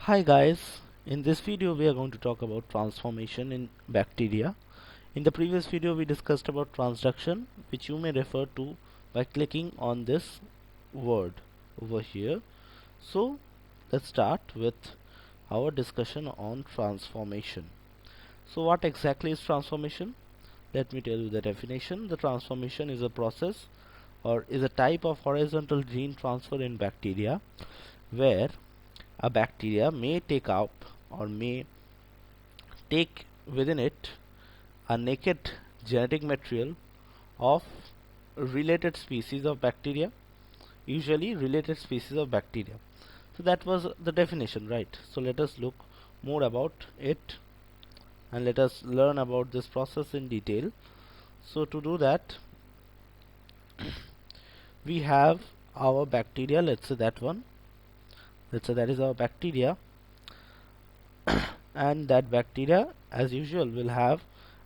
Hi guys, in this video we are going to talk about transformation in bacteria. In the previous video we discussed about transduction, which you may refer to by clicking on this word over here. So let's start with our discussion on transformation. So what exactly is transformation? Let me tell you the definition. The transformation is a process or is a type of horizontal gene transfer in bacteria where a bacteria may take up or may take within it a naked genetic material of related species of bacteria, usually related species of bacteria. So that was the definition, right? So let us look more about it and let us learn about this process in detail. So to do that, we have our bacteria. Let's say that one. Let's say that is our bacteria, and that bacteria as usual will have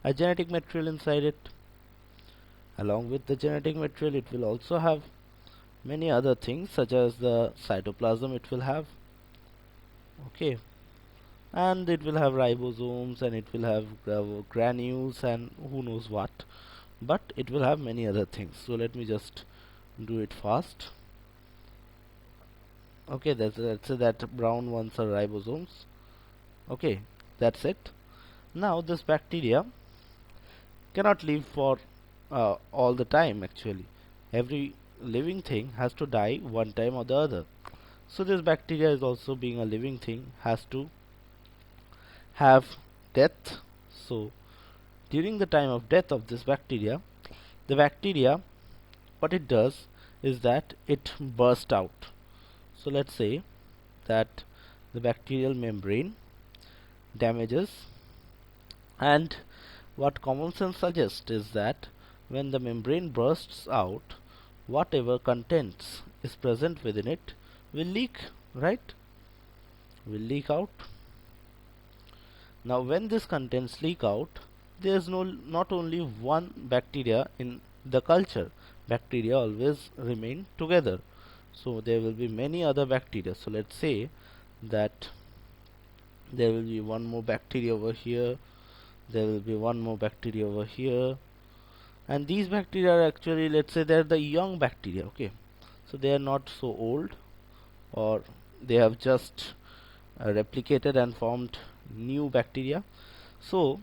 a genetic material inside it. Along with the genetic material, it will also have many other things such as the cytoplasm it will have, okay, and it will have ribosomes and it will have granules and who knows what, but it will have many other things. So let me just do it fast. Okay, let's say that brown ones are ribosomes. Okay, that's it. Now this bacteria cannot live for all the time. Actually, every living thing has to die one time or the other. So this bacteria is also being a living thing, has to have death. So during the time of death of this bacteria, the bacteria, what it does is that it bursts out. So let's say that the bacterial membrane damages, and what common sense suggests is that when the membrane bursts out, whatever contents is present within it will leak, right? Will leak out. Now when these contents leak out, there is not only one bacteria in the culture. Bacteria always remain together. So there will be many other bacteria. So let's say that there will be one more bacteria over here, there will be one more bacteria over here, and these bacteria are actually, let's say, they're the young bacteria, okay, so they are not so old, or they have just replicated and formed new bacteria. So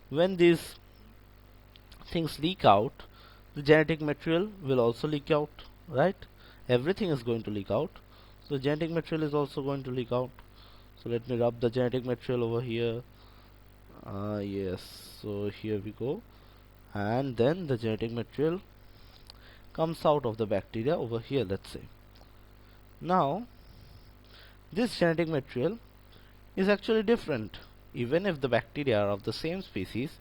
when these things leak out, the genetic material will also leak out, right? Everything is going to leak out, so genetic material is also going to leak out. So let me rub the genetic material over here. Yes, so here we go, and then the genetic material comes out of the bacteria over here, let's say. Now this genetic material is actually different. Even if the bacteria are of the same species,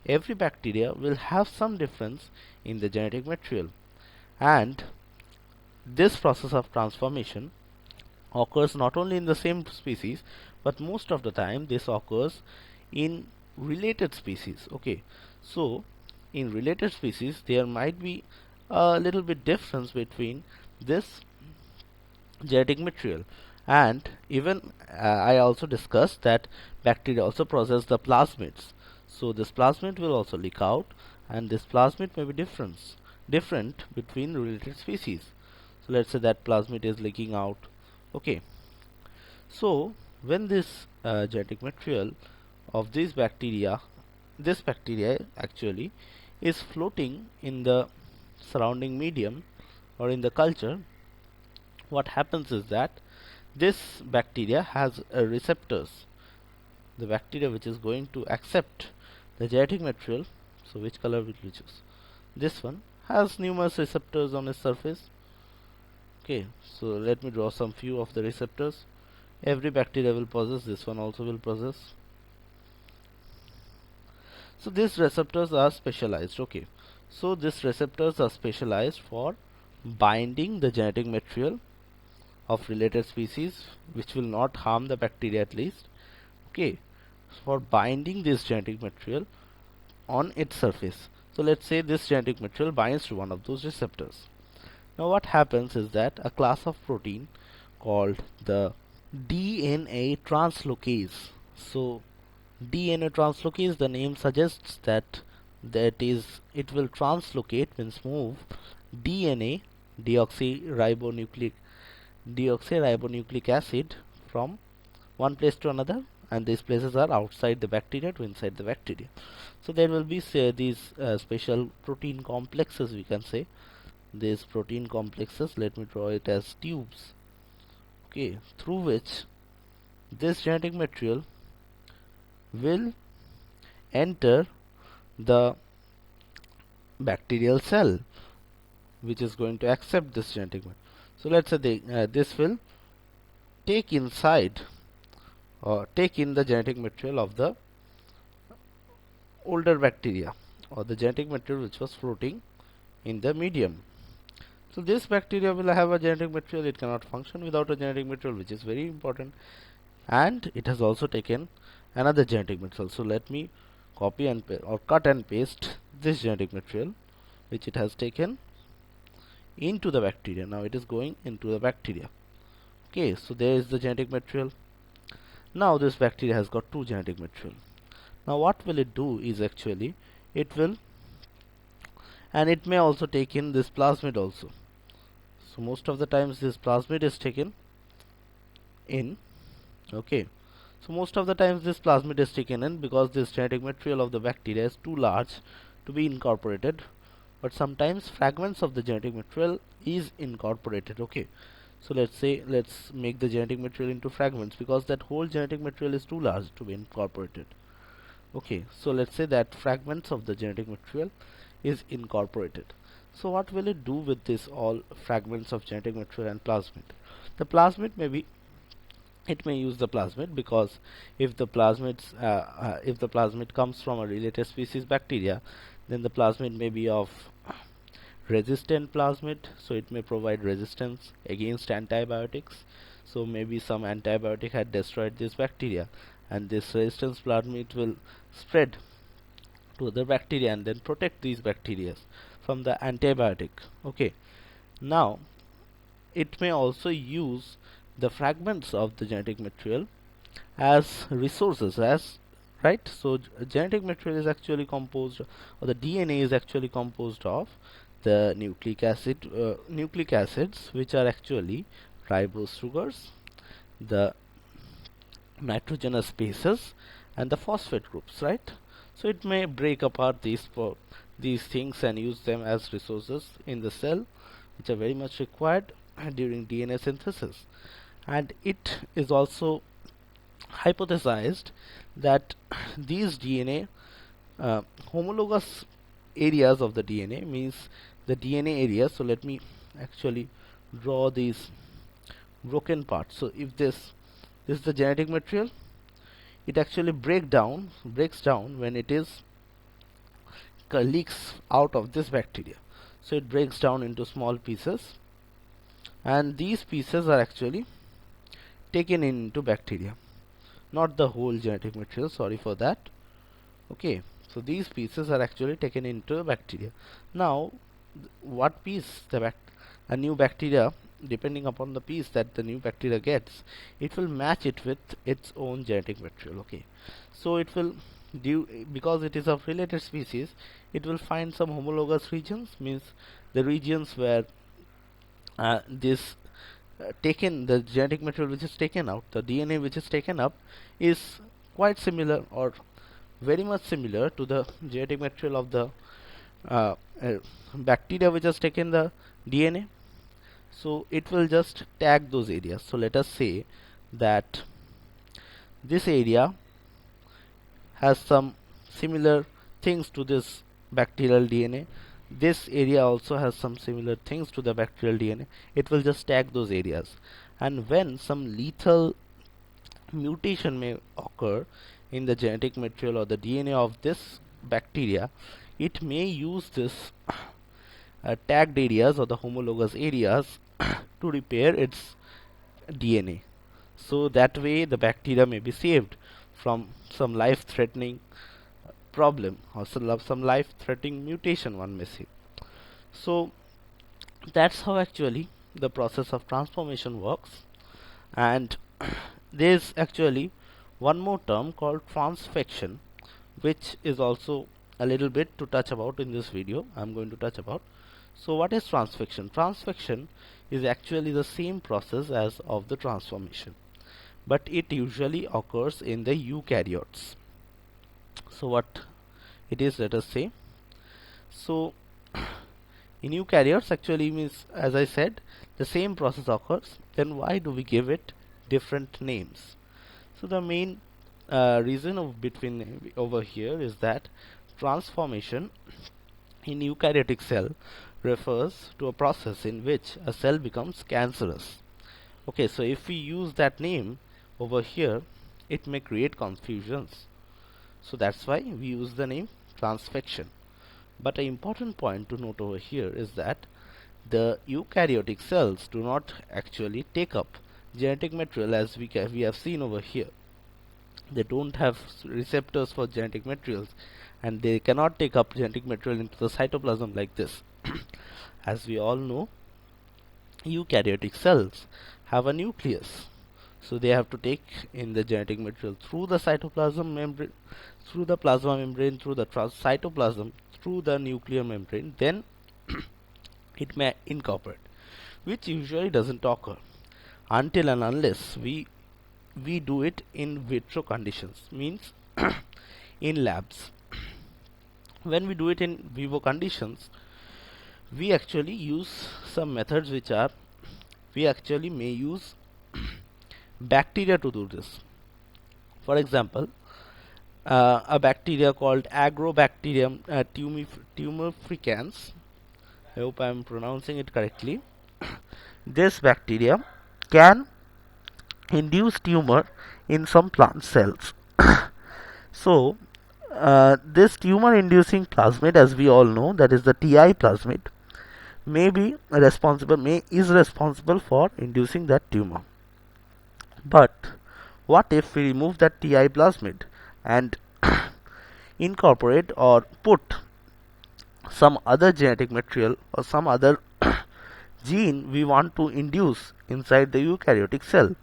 every bacteria will have some difference in the genetic material, and this process of transformation occurs not only in the same species, but most of the time this occurs in related species, okay. So in related species there might be a little bit difference between this genetic material, and even I also discussed that bacteria also possess the plasmids. So this plasmid will also leak out, and this plasmid may be different between related species. So let's say that plasmid is leaking out, okay. So when this genetic material of this bacteria actually is floating in the surrounding medium or in the culture, what happens is that this bacteria has receptors. The bacteria which is going to accept the genetic material, so which color will we choose? This one has numerous receptors on its surface. Okay, so let me draw some few of the receptors. Every bacteria will possess, this one also will possess. So these receptors are specialized, okay. So these receptors are specialized for binding the genetic material of related species, which will not harm the bacteria at least, okay, for binding this genetic material on its surface. So let's say this genetic material binds to one of those receptors. Now what happens is that a class of protein called the DNA translocase. So DNA translocase, the name suggests that it will translocate, means move DNA, deoxyribonucleic deoxyribonucleic acid, from one place to another, and these places are outside the bacteria to inside the bacteria. So there will be, say, these special protein complexes, we can say. These protein complexes, let me draw it as tubes, okay, through which this genetic material will enter the bacterial cell, which is going to accept this genetic material. So let's say this will take inside or take in the genetic material of the older bacteria, or the genetic material which was floating in the medium. So this bacteria will have a genetic material. It cannot function without a genetic material, which is very important. And it has also taken another genetic material. So let me copy and or cut and paste this genetic material which it has taken into the bacteria. Now it is going into the bacteria. Okay, so there is the genetic material. Now this bacteria has got two genetic material. Now what will it do is actually it will, and it may also take in this plasmid also. So most of the times this plasmid is taken in. Okay, so most of the times this plasmid is taken in because this genetic material of the bacteria is too large to be incorporated, but sometimes fragments of the genetic material is incorporated. Okay, so let's make the genetic material into fragments because that whole genetic material is too large to be incorporated. Okay, so let's say that fragments of the genetic material is incorporated. So what will it do with this all fragments of genetic material and plasmid? The plasmid it may use the plasmid because if the plasmid comes from a related species bacteria, then the plasmid may be of resistant plasmid, so it may provide resistance against antibiotics. So maybe some antibiotic had destroyed this bacteria, and this resistance plasmid will spread to the bacteria and then protect these bacteria from the antibiotic. Okay, now it may also use the fragments of the genetic material as resources, as right. So genetic material is actually composed, or the DNA is actually composed of the nucleic acids, which are actually ribose sugars, the nitrogenous bases, and the phosphate groups, right? So it may break apart these things and use them as resources in the cell, which are very much required during DNA synthesis. And it is also hypothesized that these DNA homologous areas of the DNA, means the DNA areas. So let me actually draw these broken parts. So if this is the genetic material, it actually breaks down when it is leaks out of this bacteria. So it breaks down into small pieces, and these pieces are actually taken into bacteria, not the whole genetic material, sorry for that. Okay, so these pieces are actually taken into the bacteria. Now what piece a new bacteria, depending upon the piece that the new bacteria gets, it will match it with its own genetic material. Okay, so it will because it is of related species, it will find some homologous regions, means the regions where this taken the genetic material which is taken out, the DNA which is taken up, is quite similar or very much similar to the genetic material of the uh, uh, bacteria which has taken the DNA. So it will just tag those areas. So let us say that this area has some similar things to this bacterial DNA. This area also has some similar things to the bacterial DNA. It will just tag those areas. And when some lethal mutation may occur in the genetic material or the DNA of this bacteria, it may use this tagged areas or the homologous areas to repair its DNA. So that way the bacteria may be saved from some life-threatening problem or some life-threatening mutation, one may say. So that's how actually the process of transformation works. And there is actually one more term called transfection, which is also a little bit to touch about in this video. I'm going to touch about. So what is transfection? Transfection is actually the same process as of the transformation, but it usually occurs in the eukaryotes. So what it is, let us say. So in eukaryotes actually means, as I said, the same process occurs. Then why do we give it different names? So the main reason of between over here is that transformation in eukaryotic cell refers to a process in which a cell becomes cancerous. Okay, so if we use that name over here, it may create confusions. So that's why we use the name transfection. But an important point to note over here is that the eukaryotic cells do not actually take up genetic material as we have seen over here. They don't have receptors for genetic materials, and they cannot take up genetic material into the cytoplasm like this. As we all know, eukaryotic cells have a nucleus, so they have to take in the genetic material through the cytoplasm membrane, through the plasma membrane, through the cytoplasm, through the nuclear membrane, then it may incorporate, which usually doesn't occur until and unless we do it in vitro conditions, means in labs. When we do it in vivo conditions, we actually use some methods which are, we actually may use bacteria to do this. For example, a bacteria called Agrobacterium tumefricans, I hope I am pronouncing it correctly. This bacteria can induce tumor in some plant cells. So this tumor inducing plasmid, as we all know, that is the Ti plasmid, is responsible for inducing that tumor. But what if we remove that Ti plasmid and incorporate or put some other genetic material or some other gene we want to induce inside the eukaryotic cell?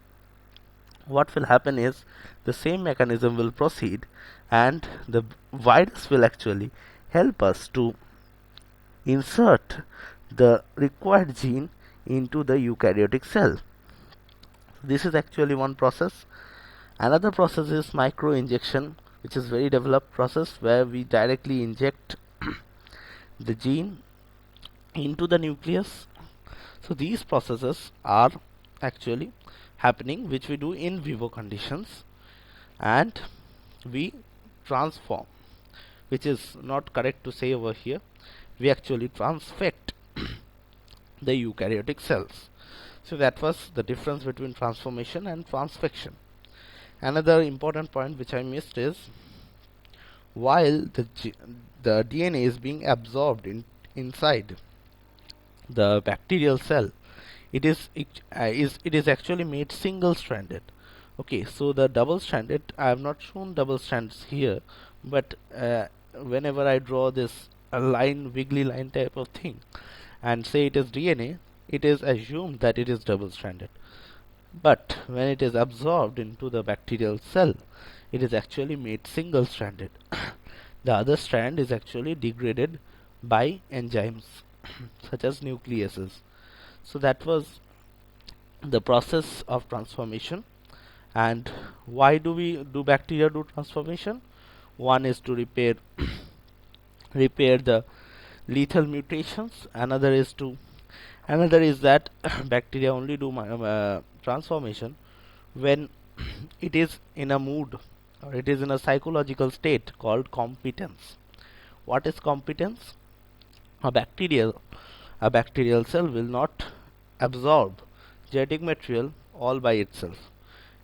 What will happen is the same mechanism will proceed, and the virus will actually help us to insert the required gene into the eukaryotic cell. This is actually one process. Another process is microinjection, which is very developed process where we directly inject the gene into the nucleus. So these processes are actually happening, which we do in vivo conditions, and we transform, which is not correct to say over here. We actually transfect the eukaryotic cells. So that was the difference between transformation and transfection. Another important point which I missed is, while the DNA is being absorbed inside the bacterial cell, it is actually made single stranded. Okay, so the double stranded, I have not shown double strands here, but whenever I draw this a line, wiggly line type of thing, and say it is DNA, it is assumed that it is double stranded. But when it is absorbed into the bacterial cell, it is actually made single stranded. The other strand is actually degraded by enzymes such as nucleases. So that was the process of transformation. And why do bacteria do transformation? One is to repair the lethal mutations. Another is that bacteria only do transformation when it is in a mood, or it is in a psychological state called competence. What is competence? A bacterial cell will not absorb genetic material all by itself.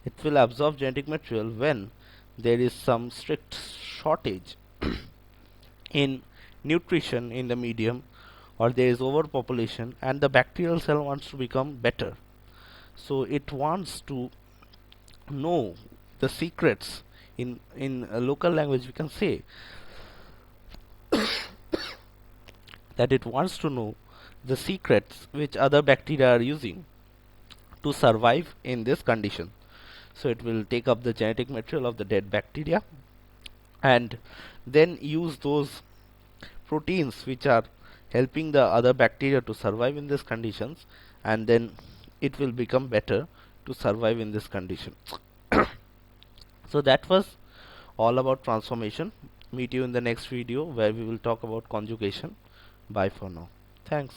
It will absorb genetic material when there is some strict shortage in nutrition in the medium, or there is overpopulation and the bacterial cell wants to become better. So it wants to know the secrets. In a local language we can say that it wants to know the secrets which other bacteria are using to survive in this condition. So it will take up the genetic material of the dead bacteria and then use those proteins which are helping the other bacteria to survive in these conditions, and then it will become better to survive in this condition. So that was all about transformation. Meet you in the next video where we will talk about conjugation. Bye for now. Thanks.